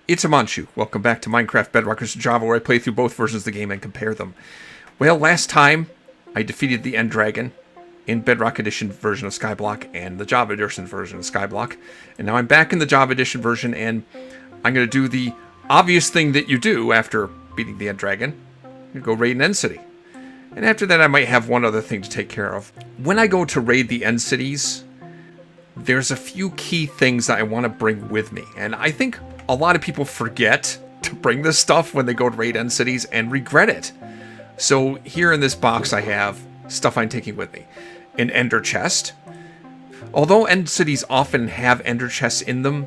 It's Amanchu. Welcome back to Minecraft Bedrock vs. Java, where I play through both versions of the game and compare them. Well, last time I defeated the End Dragon in Bedrock Edition version of Skyblock and the Java Edition version of Skyblock. And now I'm back in the Java Edition version, and I'm going to do the obvious thing that you do after beating the End Dragon. You go raid an End City. And after that, I might have one other thing to take care of. When I go to raid the End Cities, there's a few key things that I want to bring with me. And I think a lot of people forget to bring this stuff when they go to raid End Cities and regret it. So here in this box I have stuff I'm taking with me. An Ender Chest. Although End Cities often have Ender Chests in them,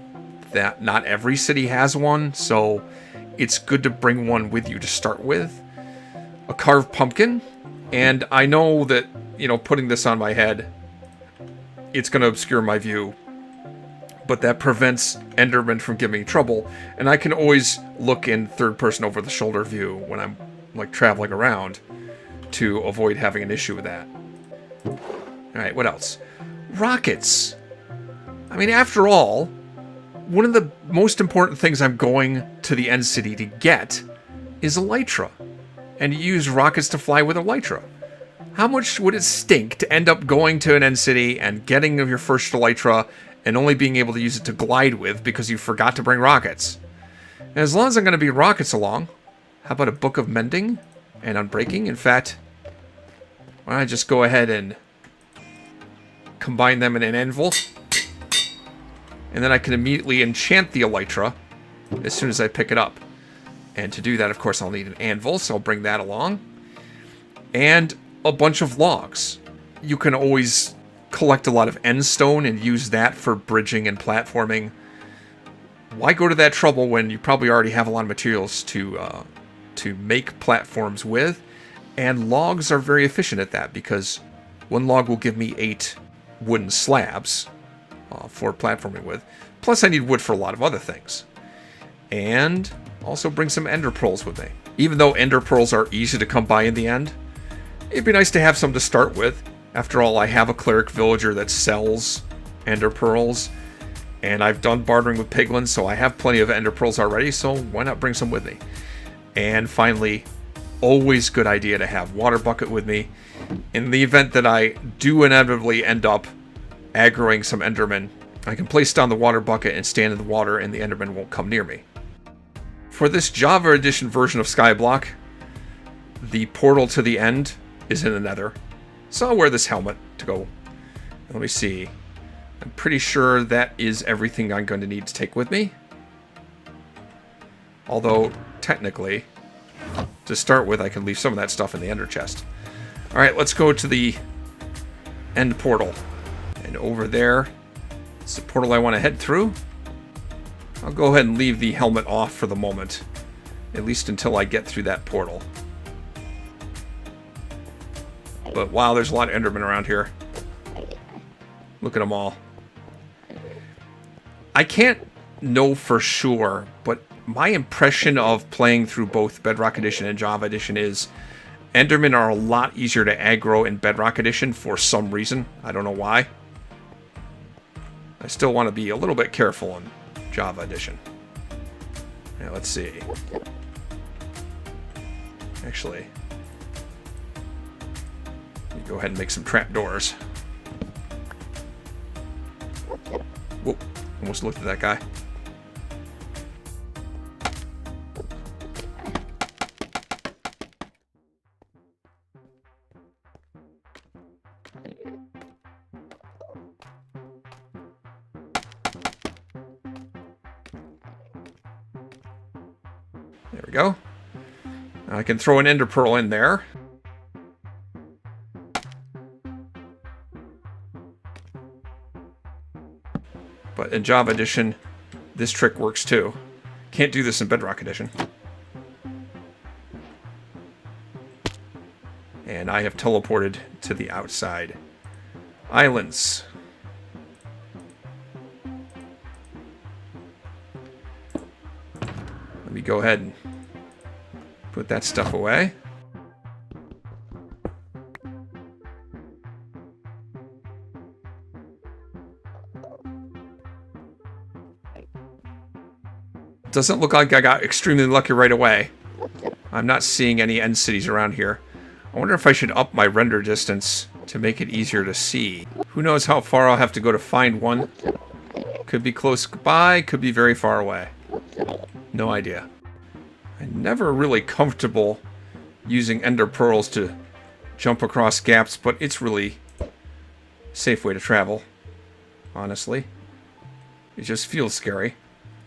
that not every city has one, so it's good to bring one with you to start with. A carved pumpkin. And I know that, putting this on my head, it's going to obscure my view, but that prevents Enderman from giving me trouble, and I can always look in third-person over-the-shoulder view when I'm, traveling around to avoid having an issue with that. Alright, what else? Rockets! I mean, after all, one of the most important things I'm going to the End City to get is Elytra, and you use rockets to fly with Elytra. How much would it stink to end up going to an End City and getting your first Elytra and only being able to use it to glide with because you forgot to bring rockets? And as long as I'm going to be rockets along, how about a Book of Mending and Unbreaking? In fact, why don't I just go ahead and combine them in an anvil? And then I can immediately enchant the Elytra as soon as I pick it up. And to do that, of course, I'll need an anvil, so I'll bring that along. And a bunch of logs. You can always collect a lot of end stone and use that for bridging and platforming. Why go to that trouble when you probably already have a lot of materials to make platforms with? And logs are very efficient at that, because one log will give me 8 wooden slabs for platforming with. Plus I need wood for a lot of other things. And also bring some ender pearls with me. Even though ender pearls are easy to come by in the end, it'd be nice to have some to start with. After all, I have a cleric villager that sells ender pearls, and I've done bartering with piglins, so I have plenty of ender pearls already, so why not bring some with me? And finally, always good idea to have water bucket with me. In the event that I do inevitably end up aggroing some endermen, I can place down the water bucket and stand in the water, and the enderman won't come near me. For this Java Edition version of Skyblock, the portal to the end is in the Nether. So I'll wear this helmet to go. Let me see. I'm pretty sure that is everything I'm going to need to take with me. Although, technically, to start with, I can leave some of that stuff in the Ender chest. Alright, let's go to the end portal. And over there, it's the portal I want to head through. I'll go ahead and leave the helmet off for the moment. At least until I get through that portal. But wow, there's a lot of endermen around here. Look at them all. I can't know for sure, but my impression of playing through both Bedrock Edition and Java Edition is endermen are a lot easier to aggro in Bedrock Edition for some reason. I don't know why. I still want to be a little bit careful in Java Edition. Now, let's see. Actually, go ahead and make some trapdoors. Whoa, almost looked at that guy. There we go. Now I can throw an ender pearl in there. But in Java Edition, this trick works too. Can't do this in Bedrock Edition. And I have teleported to the outside islands. Let me go ahead and put that stuff away. doesn't look like I got extremely lucky right away. I'm not seeing any end cities around here. I wonder if I should up my render distance to make it easier to see. Who knows how far I'll have to go to find one. Could be close by, could be very far away. No idea. I'm never really comfortable using ender pearls to jump across gaps, but it's really a safe way to travel, honestly. It just feels scary.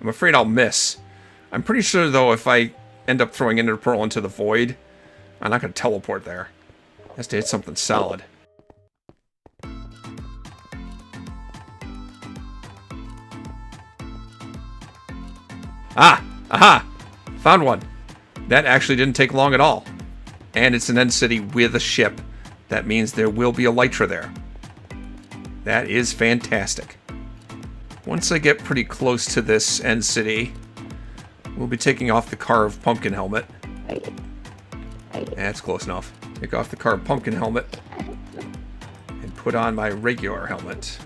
I'm afraid I'll miss. I'm pretty sure, though, if I end up throwing ender pearl into the void, I'm not going to teleport there. It has to hit something solid. Ah! Aha! Found one. That actually didn't take long at all. And it's an end city with a ship. That means there will be a Elytra there. That is fantastic. Once I get pretty close to this end city, we'll be taking off the carved pumpkin helmet. That's close enough. Take off the carved pumpkin helmet and put on my regular helmet.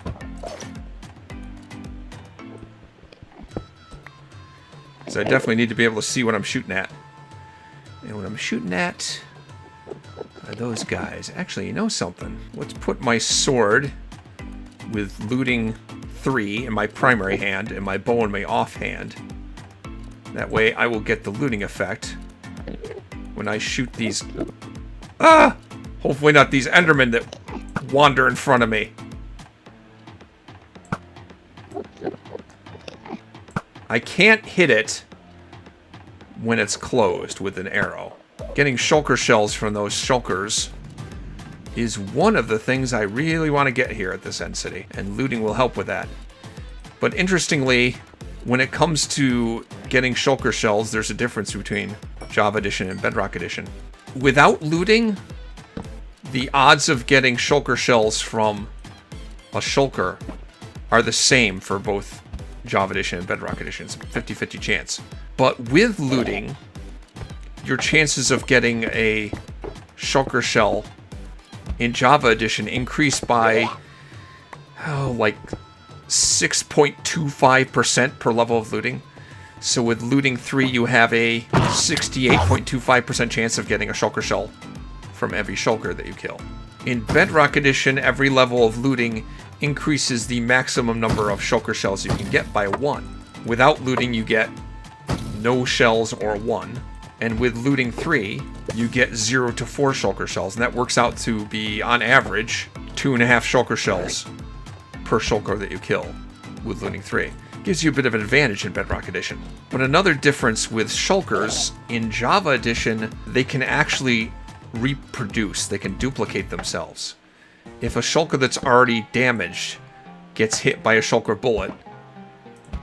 So I definitely need to be able to see what I'm shooting at. And what I'm shooting at are those guys. Actually, you know something? Let's put my sword with looting 3 in my primary hand and my bow in my offhand. That way I will get the looting effect when I shoot these... Ah! Hopefully not these Endermen that wander in front of me. I can't hit it when it's closed with an arrow. Getting shulker shells from those shulkers is one of the things I really want to get here at this end city, and looting will help with that. But interestingly, when it comes to getting shulker shells, there's a difference between Java Edition and Bedrock Edition. Without looting, the odds of getting shulker shells from a shulker are the same for both Java Edition and Bedrock Edition. It's a 50-50 chance. But with looting, your chances of getting a shulker shell in Java Edition increase by like 6.25% per level of looting. So with looting 3, you have a 68.25% chance of getting a shulker shell from every shulker that you kill. In Bedrock Edition, every level of looting increases the maximum number of shulker shells you can get by 1. Without looting, you get no shells or 1. And with looting 3, you get 0 to 4 shulker shells. And that works out to be, on average, 2.5 shulker shells per shulker that you kill with looting 3. Gives you a bit of an advantage in Bedrock Edition. But another difference with shulkers, in Java Edition, they can actually reproduce. They can duplicate themselves. If a shulker that's already damaged gets hit by a shulker bullet,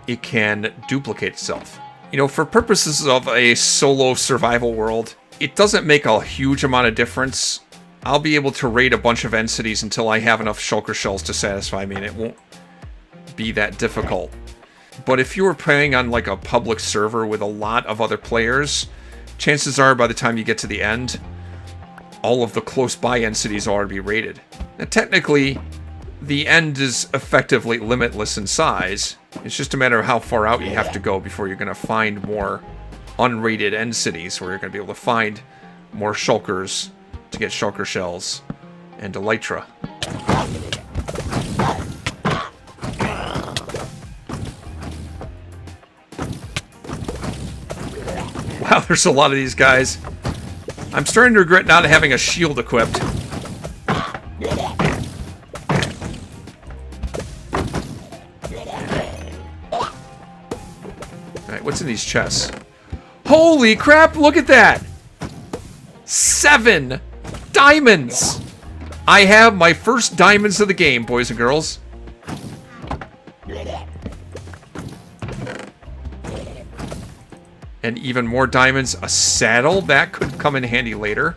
it can duplicate itself. You know, for purposes of a solo survival world, it doesn't make a huge amount of difference. I'll be able to raid a bunch of end cities until I have enough shulker shells to satisfy me, and it won't be that difficult. But if you were playing on like a public server with a lot of other players, chances are by the time you get to the end, all of the close by end cities will already be raided. Now technically, the end is effectively limitless in size. It's just a matter of how far out you have to go before you're going to find more unrated end cities where you're going to be able to find more shulkers to get shulker shells and Elytra. Wow, there's a lot of these guys. I'm starting to regret not having a shield equipped. Alright, what's in these chests? Holy crap, look at that! 7 diamonds! I have my first diamonds of the game, boys and girls. And even more diamonds. A saddle, that could come in handy later.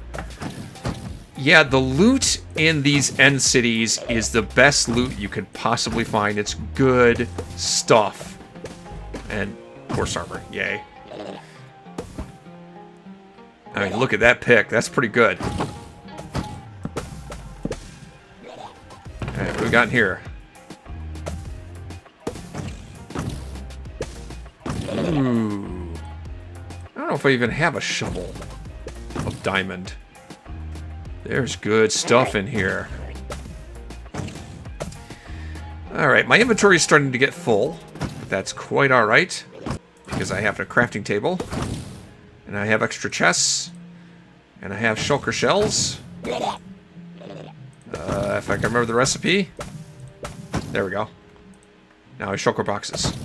Yeah, the loot in these end cities is the best loot you could possibly find. It's good stuff. And horse armor, yay. I mean, look at that pick. That's pretty good. Alright, what do we got in here? Ooh. know if I even have a shovel of diamond. There's good stuff in here. Alright, my inventory is starting to get full. But that's quite alright. Because I have a crafting table. And I have extra chests. And I have shulker shells. If I can remember the recipe. There we go. Now I have shulker boxes.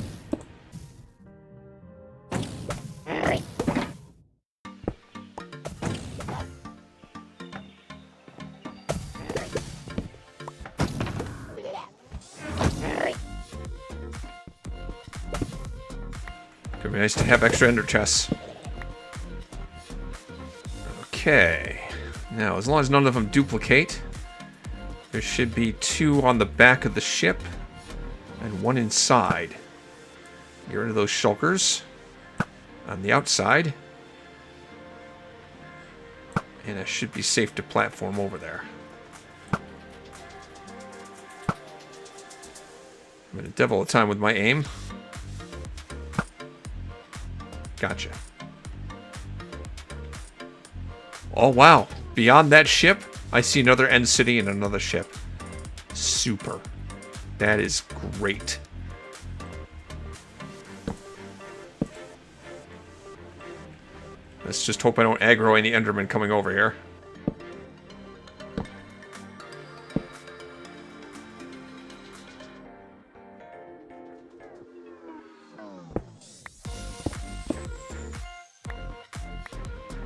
Could be nice to have extra ender chests. Okay. Now, as long as none of them duplicate, there should be 2 on the back of the ship and 1 inside. Get rid of those shulkers on the outside. And it should be safe to platform over there. I'm gonna devil a time with my aim. Gotcha. Oh, wow. Beyond that ship, I see another end city and another ship. Super. That is great. Let's just hope I don't aggro any Endermen coming over here.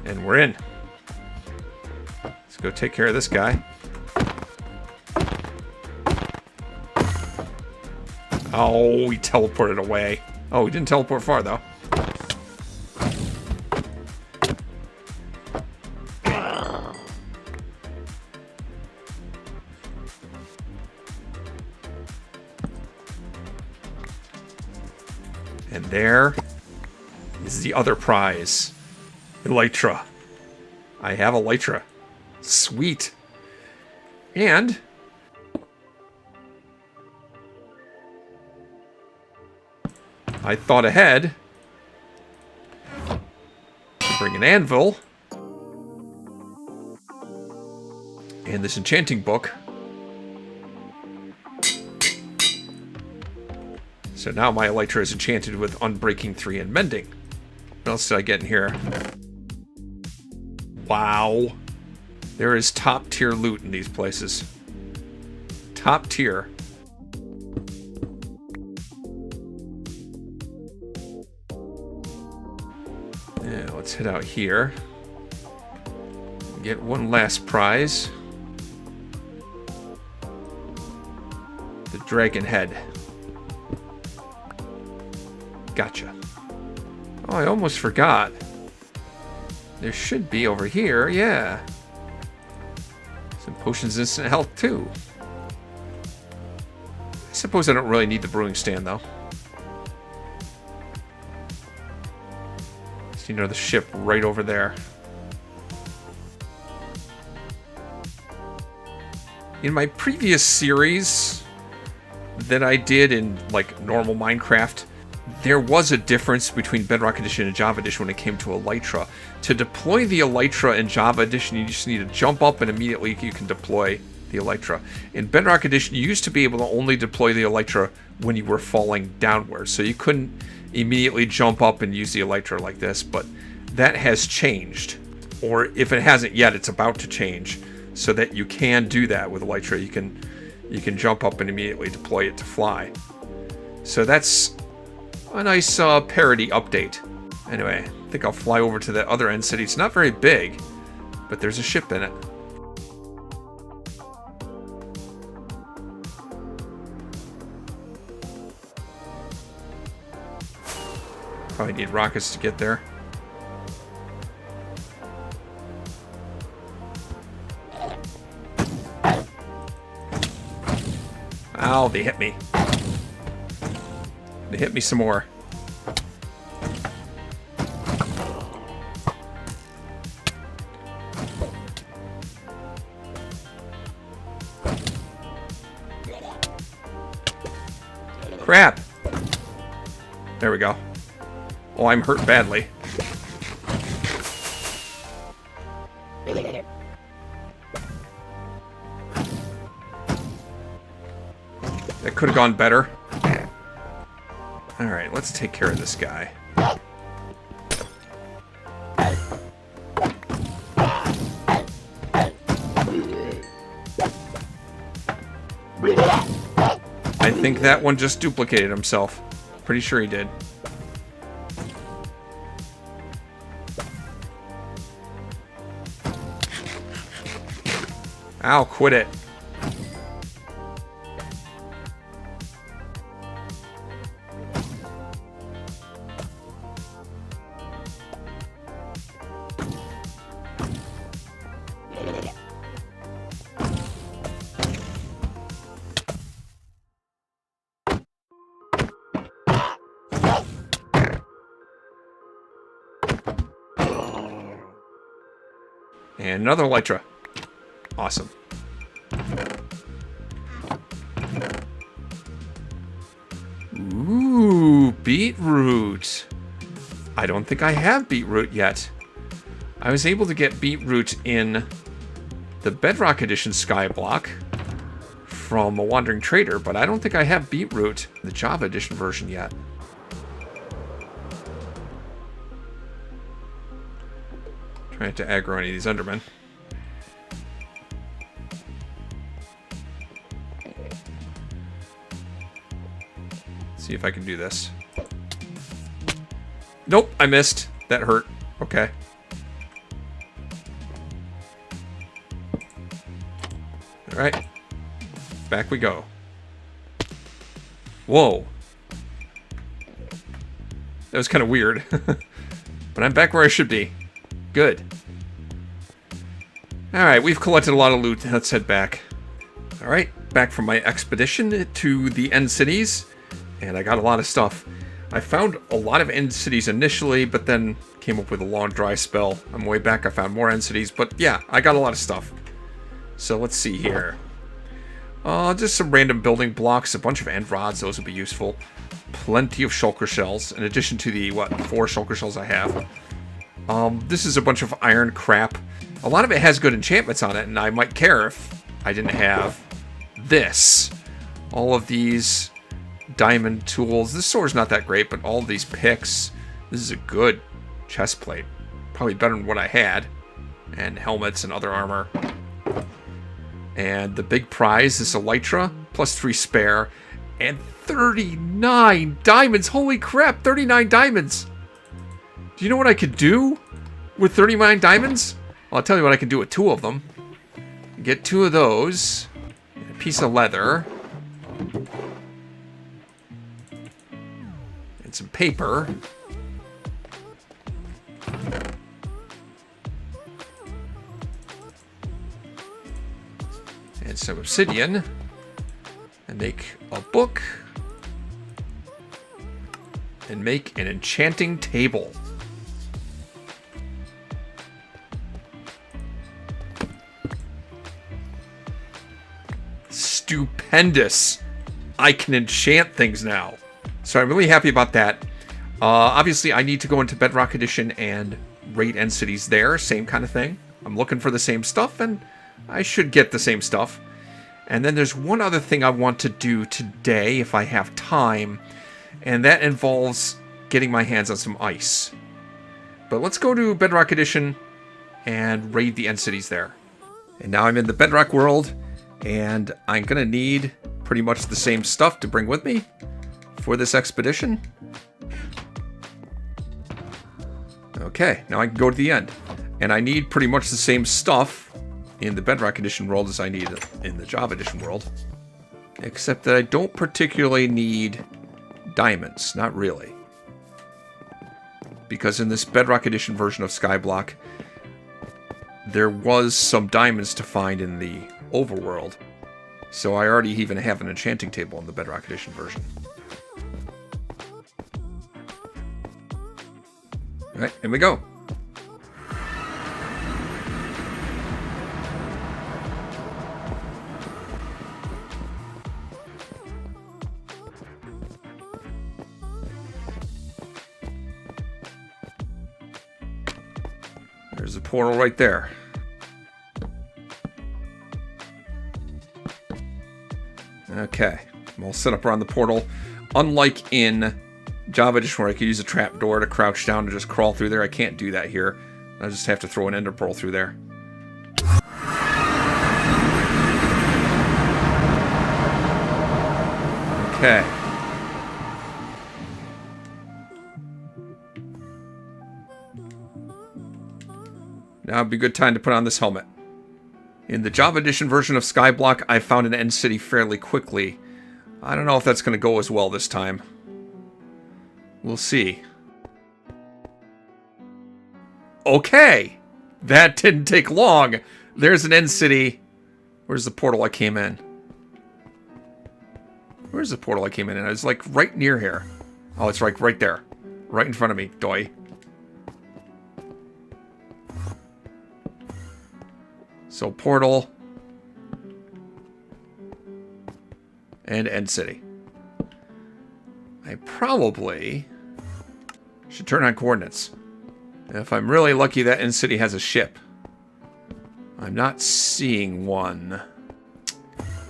And we're in. Let's go take care of this guy. Oh, he teleported away. Oh, he didn't teleport far, though. And there is the other prize. Elytra. I have Elytra. Sweet. And I thought ahead to bring an anvil and this enchanting book. So now my Elytra is enchanted with Unbreaking 3 and Mending. What else did I get in here? Wow. There is top tier loot in these places. Top tier. Yeah, let's head out here. Get one last prize. The dragon head. Gotcha. Oh, I almost forgot. There should be over here, yeah. Some potions of instant health, too. I suppose I don't really need the brewing stand, though. So, you know, the ship right over there. In my previous series that I did in, like, normal Minecraft, there was a difference between Bedrock Edition and Java Edition when it came to Elytra. To deploy the Elytra in Java Edition, you just need to jump up and immediately you can deploy the Elytra. In Bedrock Edition, you used to be able to only deploy the Elytra when you were falling downwards. So you couldn't immediately jump up and use the Elytra like this, but that has changed. Or if it hasn't yet, it's about to change so that you can do that with Elytra. You can jump up and immediately deploy it to fly. So that's a nice parody update. Anyway, I think I'll fly over to the other end city. It's not very big, but there's a ship in it. Probably need rockets to get there. Ow, they hit me. They hit me some more. Crap. There we go. Oh, I'm hurt badly. could have gone better. Alright, let's take care of this guy. I think that one just duplicated himself. Pretty sure he did. Ow, quit it. And another Elytra. Awesome. Ooh, beetroot. I don't think I have beetroot yet. I was able to get beetroot in the Bedrock Edition Skyblock from a Wandering Trader, but I don't think I have beetroot in the Java Edition version yet. Trying to aggro any of these Endermen. See if I can do this. Nope, I missed. That hurt. Okay. Alright. Back we go. Whoa. That was kind of weird. But I'm back where I should be. Good. Alright, we've collected a lot of loot. Let's head back. Alright, back from my expedition to the End Cities. And I got a lot of stuff. I found a lot of End Cities initially, but then came up with a long dry spell. On my way back, I found more End Cities. But yeah, I got a lot of stuff. So let's see here. Just some random building blocks. A bunch of end rods. Those would be useful. Plenty of shulker shells. In addition to the, 4 shulker shells I have. This is a bunch of iron crap. A lot of it has good enchantments on it, and I might care if I didn't have this. All of these diamond tools. This sword's not that great, but all of these picks. This is a good chest plate. Probably better than what I had. And helmets and other armor. And the big prize, this Elytra, plus 3 spare. And 39 diamonds! Holy crap, 39 diamonds! Do you know what I could do with 39 diamonds? Well, I'll tell you what I can do with 2 of them. Get 2 of those. A piece of leather. And some paper. And some obsidian. And make a book. And make an enchanting table. Stupendous. I can enchant things now. So I'm really happy about that. Obviously, I need to go into Bedrock Edition and raid End Cities there. Same kind of thing. I'm looking for the same stuff, and I should get the same stuff. And then there's one other thing I want to do today, if I have time, and that involves getting my hands on some ice. But let's go to Bedrock Edition and raid the End Cities there. And now I'm in the Bedrock world, and I'm going to need pretty much the same stuff to bring with me for this expedition. Okay, now I can go to the end. And I need pretty much the same stuff in the Bedrock Edition world as I need in the Java Edition world. Except that I don't particularly need diamonds. Not really. Because in this Bedrock Edition version of Skyblock, there was some diamonds to find in the overworld. So I already even have an enchanting table in the Bedrock Edition version. Alright, here we go. There's a portal right there. Okay. I'm all set up around the portal. Unlike in Java Edition where I could use a trapdoor to crouch down and just crawl through there, I can't do that here. I just have to throw an ender pearl through there. Okay. Now would be a good time to put on this helmet. In the Java Edition version of Skyblock, I found an end city fairly quickly. I don't know if that's going to go as well this time. We'll see. Okay! That didn't take long. There's an end city. Where's the portal I came in? Where's the portal I came in? I was like right near here. Oh, it's like right there. Right in front of me, doy. So portal. And end city. I probably should turn on coordinates. If I'm really lucky, that end city has a ship. I'm not seeing one.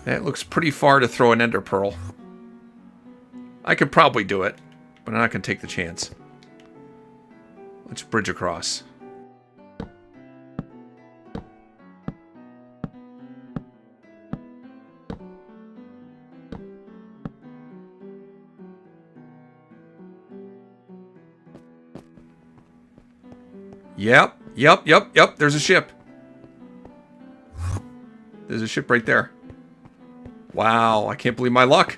That looks pretty far to throw an ender pearl. I could probably do it, but I'm not going to take the chance. Let's bridge across. Yep. There's a ship. There's a ship right there. Wow, I can't believe my luck.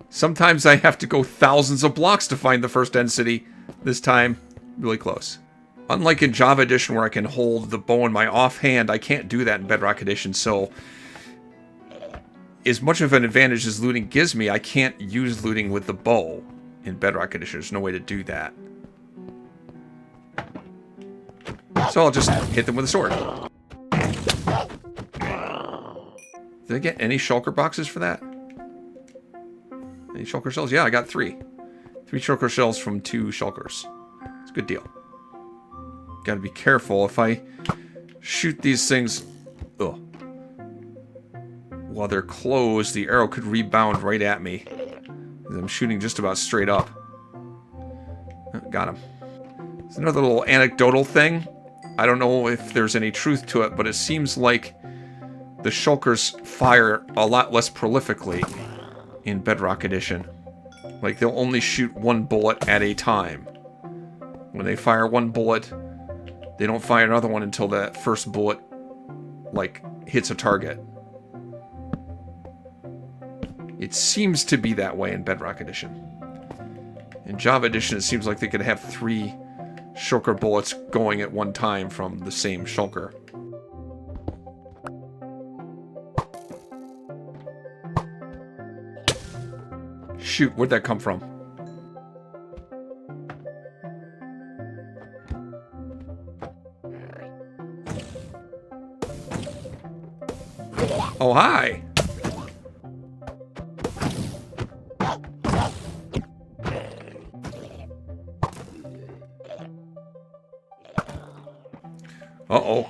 Sometimes I have to go thousands of blocks to find the first end city. This time, really close. Unlike in Java Edition where I can hold the bow in my offhand, I can't do that in Bedrock Edition, so as much of an advantage as looting gives me, I can't use looting with the bow in Bedrock Edition. There's no way to do that. So I'll just hit them with a sword. Did I get any shulker boxes for that? Any shulker shells? Yeah, I got 3. 3 shulker shells from 2 shulkers. It's a good deal. Gotta be careful. If I shoot these things... Ugh. While they're closed, the arrow could rebound right at me. I'm shooting just about straight up. Oh, got him. It's another little anecdotal thing. I don't know if there's any truth to it, but it seems like the shulkers fire a lot less prolifically in Bedrock Edition. Like, they'll only shoot 1 bullet at a time. When they fire 1 bullet, they don't fire another one until that first bullet, like, hits a target. It seems to be that way in Bedrock Edition. In Java Edition, it seems like they could have 3 shulker bullets going at one time from the same shulker. Shoot, where'd that come from? Oh, hi! Uh-oh.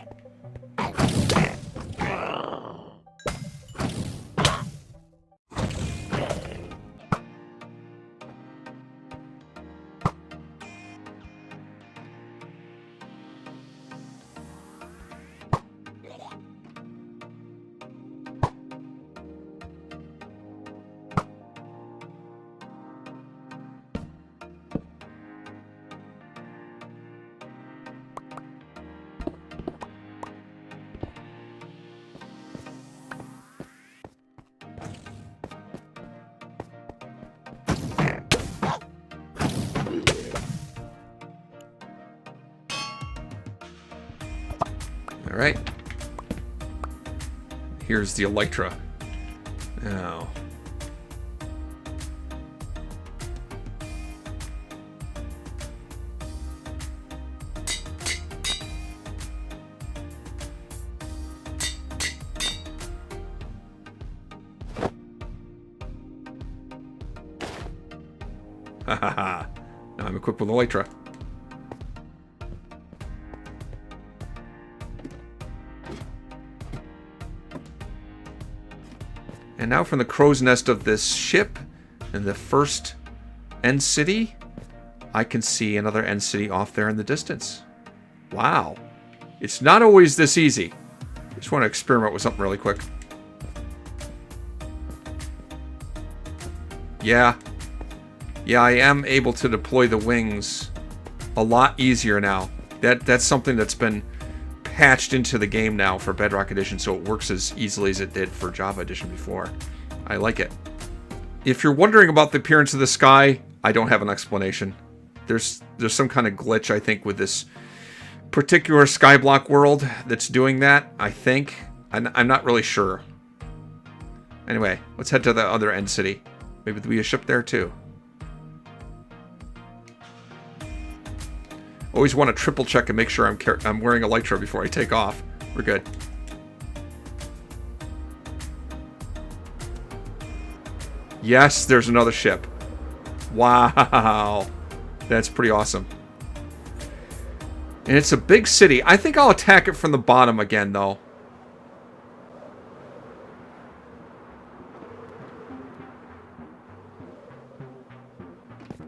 Alright. Here's the Elytra. Now. Ha ha ha. Now I'm equipped with Elytra. And now from the crow's nest of this ship in the first end city, I can see another end city off there in the distance. Wow. It's not always this easy. Just want to experiment with something really quick. Yeah. Yeah, I am able to deploy the wings a lot easier now. That's something that's been patched into the game now for Bedrock Edition, so it works as easily as it did for Java Edition before. I like it. If you're wondering about the appearance of the sky, I don't have an explanation. There's some kind of glitch, I think, with this particular Skyblock world that's doing that, I think. I'm not really sure. Anyway, let's head to the other end city. Maybe there'll be a ship there too. Always want to triple check and make sure I'm wearing Elytra before I take off. We're good. Yes, there's another ship. Wow. That's pretty awesome. And it's a big city. I think I'll attack it from the bottom again, though.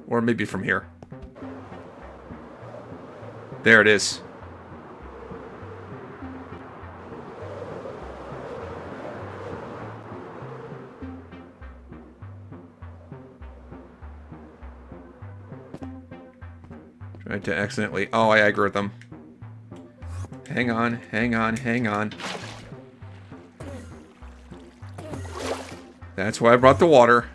Or maybe from here. There it is. Tried to accidentally... Oh, I aggroed them. Hang on, hang on, hang on. That's why I brought the water.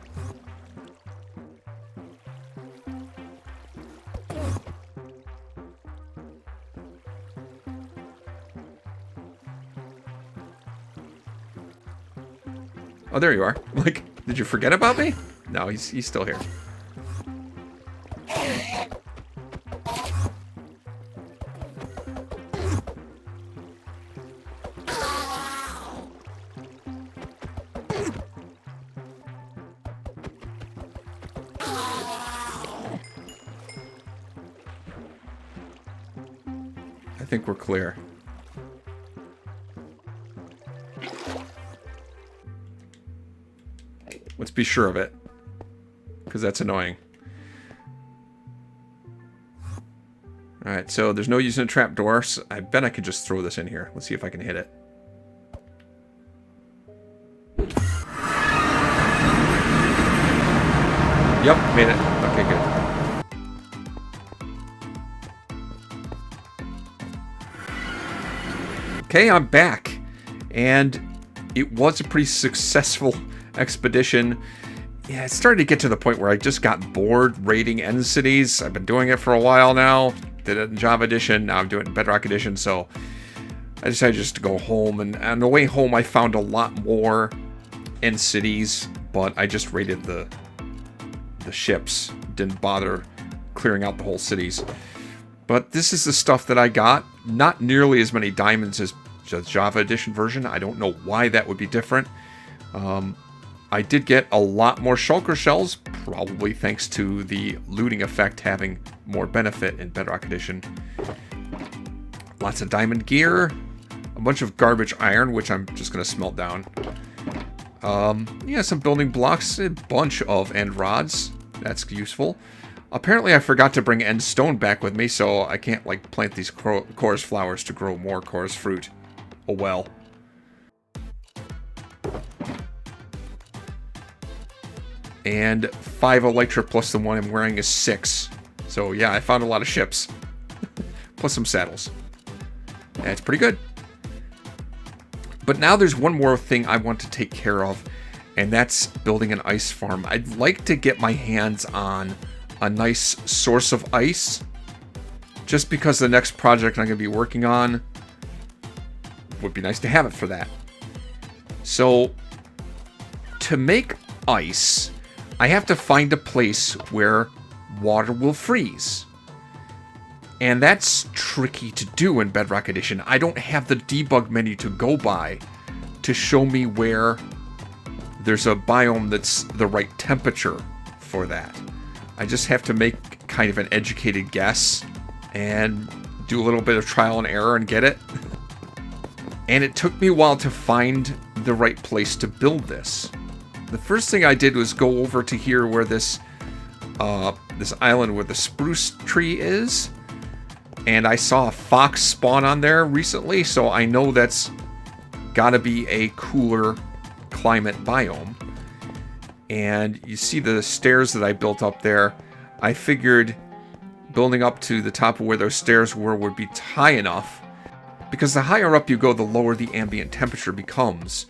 Oh, there you are. Like, did you forget about me? No, he's still here. I think we're clear. Let's be sure of it, because that's annoying. Alright, so there's no using a trapdoor, so I bet I could just throw this in here. Let's see if I can hit it. Yep, made it. Okay, good. Okay, I'm back. And it was a pretty successful expedition. Yeah, it started to get to the point where I just got bored raiding end cities. I've been doing it for a while now. Did it in Java Edition. Now I'm doing it in Bedrock Edition. So I decided just to go home. And on the way home, I found a lot more end cities. But I just raided the ships. Didn't bother clearing out the whole cities. But this is the stuff that I got. Not nearly as many diamonds as the Java Edition version. I don't know why that would be different. I did get a lot more shulker shells, probably thanks to the looting effect having more benefit in Bedrock Edition. Lots of diamond gear, a bunch of garbage iron, which I'm just going to smelt down. Yeah, some building blocks, a bunch of end rods. That's useful. Apparently I forgot to bring end stone back with me, so I can't, like, plant these chorus flowers to grow more chorus fruit. Oh well. And 5 Elytra plus the one I'm wearing is 6. So yeah, I found a lot of ships. Plus some saddles. That's pretty good. But now there's one more thing I want to take care of, and that's building an ice farm. I'd like to get my hands on a nice source of ice, just because the next project I'm going to be working on would be nice to have it for that. So, to make ice, I have to find a place where water will freeze. And that's tricky to do in Bedrock Edition. I don't have the debug menu to go by to show me where there's a biome that's the right temperature for that. I just have to make kind of an educated guess and do a little bit of trial and error and get it. And it took me a while to find the right place to build this. the first thing I did was go over to here where this island where the spruce tree is, and I saw a fox spawn on there recently, so I know that's gotta be a cooler climate biome. And you see the stairs that I built up there. I figured building up to the top of where those stairs were would be high enough, because the higher up you go, the lower the ambient temperature becomes.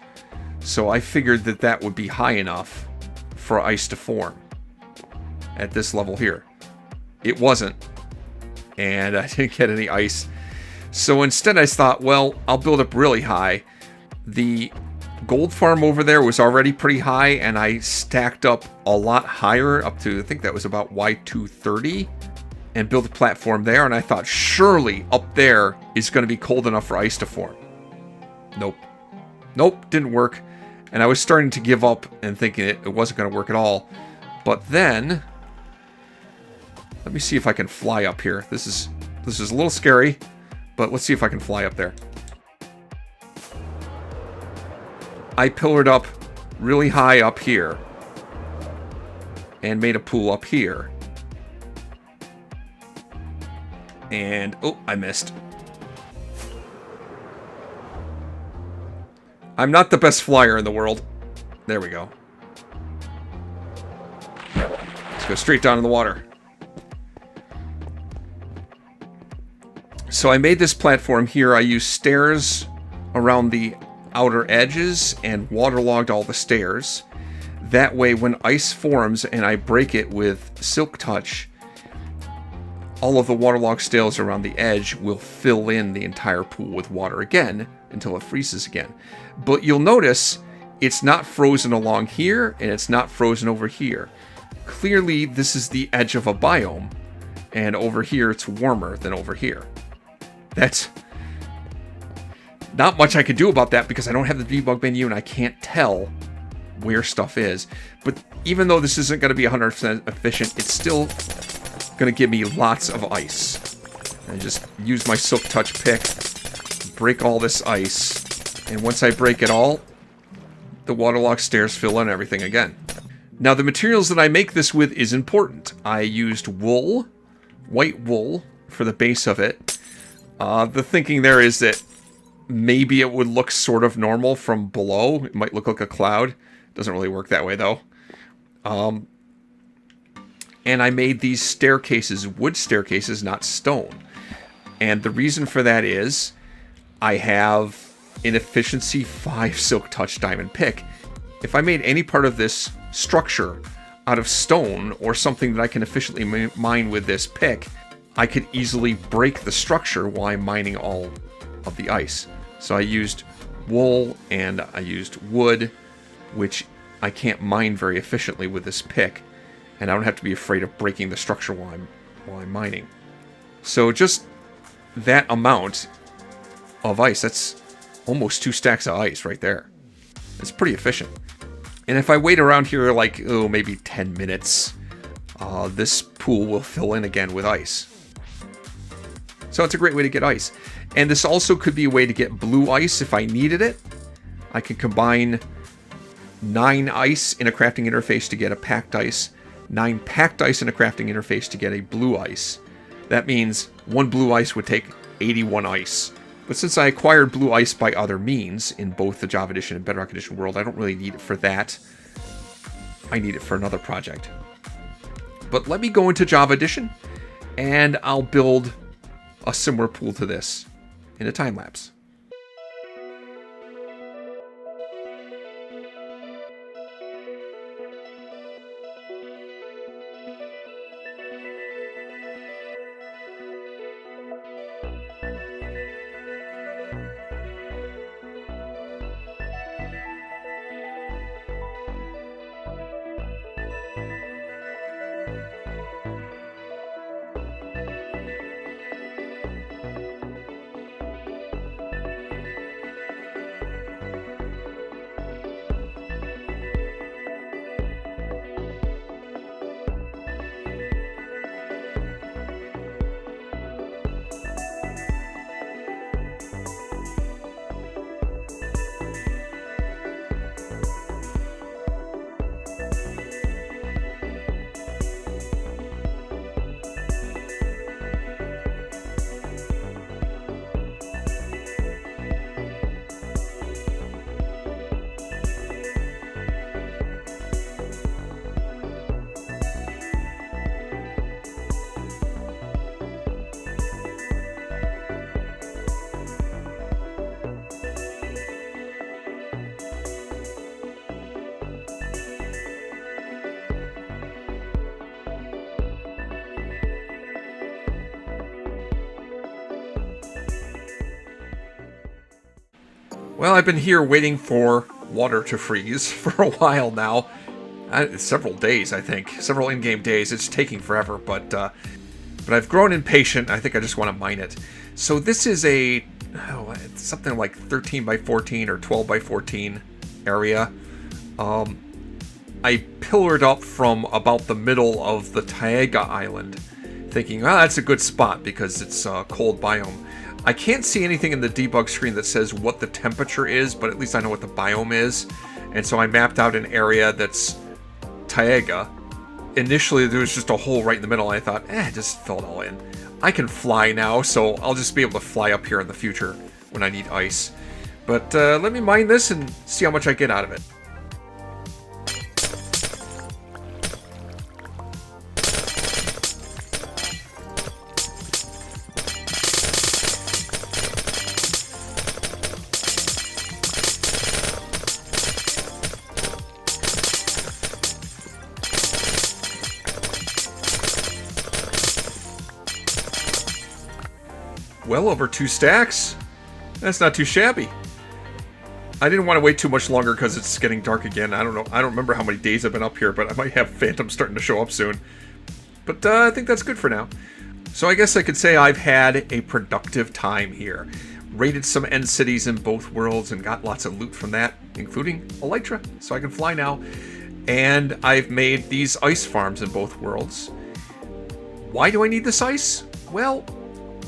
So I figured that that would be high enough for ice to form at this level here. It wasn't, and I didn't get any ice. So instead I thought, well, I'll build up really high. The gold farm over there was already pretty high, and I stacked up a lot higher, up to, I think that was about Y230, and built a platform there, and I thought, surely up there is going to be cold enough for ice to form. Nope. Nope, didn't work. And I was starting to give up and thinking it wasn't going to work at all. But then, let me see if I can fly up here. This is a little scary, but let's see if I can fly up there. I pillared up really high up here and made a pool up here. And, oh, I missed. I'm not the best flyer in the world. There we go. Let's go straight down in the water. So I made this platform here. I used stairs around the outer edges and waterlogged all the stairs. That way, when ice forms and I break it with Silk Touch, all of the waterlogged stairs around the edge will fill in the entire pool with water again until it freezes again. But you'll notice it's not frozen along here, and it's not frozen over here. Clearly, this is the edge of a biome, and over here it's warmer than over here. That's not much I can do about that because I don't have the debug menu and I can't tell where stuff is. But even though this isn't going to be 100% efficient, it's still going to give me lots of ice. I just use my Silk Touch pick, break all this ice, and once I break it all, the waterlogged stairs fill in everything again. Now the materials that I make this with is important. I used wool, white wool, for the base of it. The thinking there is that maybe it would look sort of normal from below. It might look like a cloud. Doesn't really work that way though. And I made these staircases, wood staircases, not stone. And the reason for that is I have an efficiency 5 Silk Touch diamond pick. If I made any part of this structure out of stone or something that I can efficiently mine with this pick, I could easily break the structure while I'm mining all of the ice. So I used wool and I used wood, which I can't mine very efficiently with this pick, and I don't have to be afraid of breaking the structure while I'm mining. So just that amount of ice, that's almost 2 stacks of ice right there. It's pretty efficient. And if I wait around here like, oh, maybe 10 minutes, this pool will fill in again with ice. So it's a great way to get ice. And this also could be a way to get blue ice if I needed it. I can combine 9 ice in a crafting interface to get a packed ice, 9 packed ice in a crafting interface to get a blue ice. That means 1 blue ice would take 81 ice. But since I acquired blue ice by other means in both the Java Edition and Bedrock Edition world, I don't really need it for that. I need it for another project. But let me go into Java Edition, and I'll build a similar pool to this in a time lapse. Well, I've been here waiting for water to freeze for a while now. Several days, I think. Several in-game days. It's taking forever, but I've grown impatient. I think I just want to mine it. So this is it's something like 13 by 14 or 12 by 14 area. I pillared up from about the middle of the Taiga Island, thinking, that's a good spot because it's a cold biome. I can't see anything in the debug screen that says what the temperature is, but at least I know what the biome is. And so I mapped out an area that's Taiga. Initially, there was just a hole right in the middle, and I thought, just fill it all in. I can fly now, so I'll just be able to fly up here in the future when I need ice. But let me mine this and see how much I get out of it. Well, over 2 stacks. That's not too shabby. I didn't want to wait too much longer because it's getting dark again. I don't know. I don't remember how many days I've been up here, but I might have phantoms starting to show up soon. But I think that's good for now. So I guess I could say I've had a productive time here. Raided some end cities in both worlds and got lots of loot from that, including Elytra, so I can fly now. And I've made these ice farms in both worlds. Why do I need this ice? Well,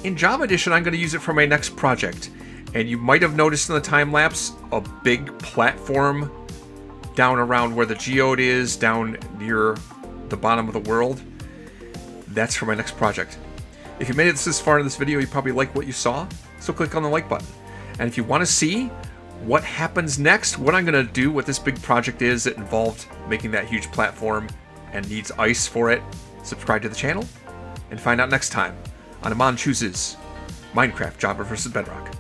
in Java Edition, I'm going to use it for my next project. And you might have noticed in the time lapse a big platform down around where the geode is, down near the bottom of the world. That's for my next project. If you made it this far in this video, you probably like what you saw, so click on the like button. And if you want to see what happens next, what I'm going to do, what this big project is that involved making that huge platform and needs ice for it, subscribe to the channel and find out next time on Amon Chooses Minecraft Java vs. Bedrock.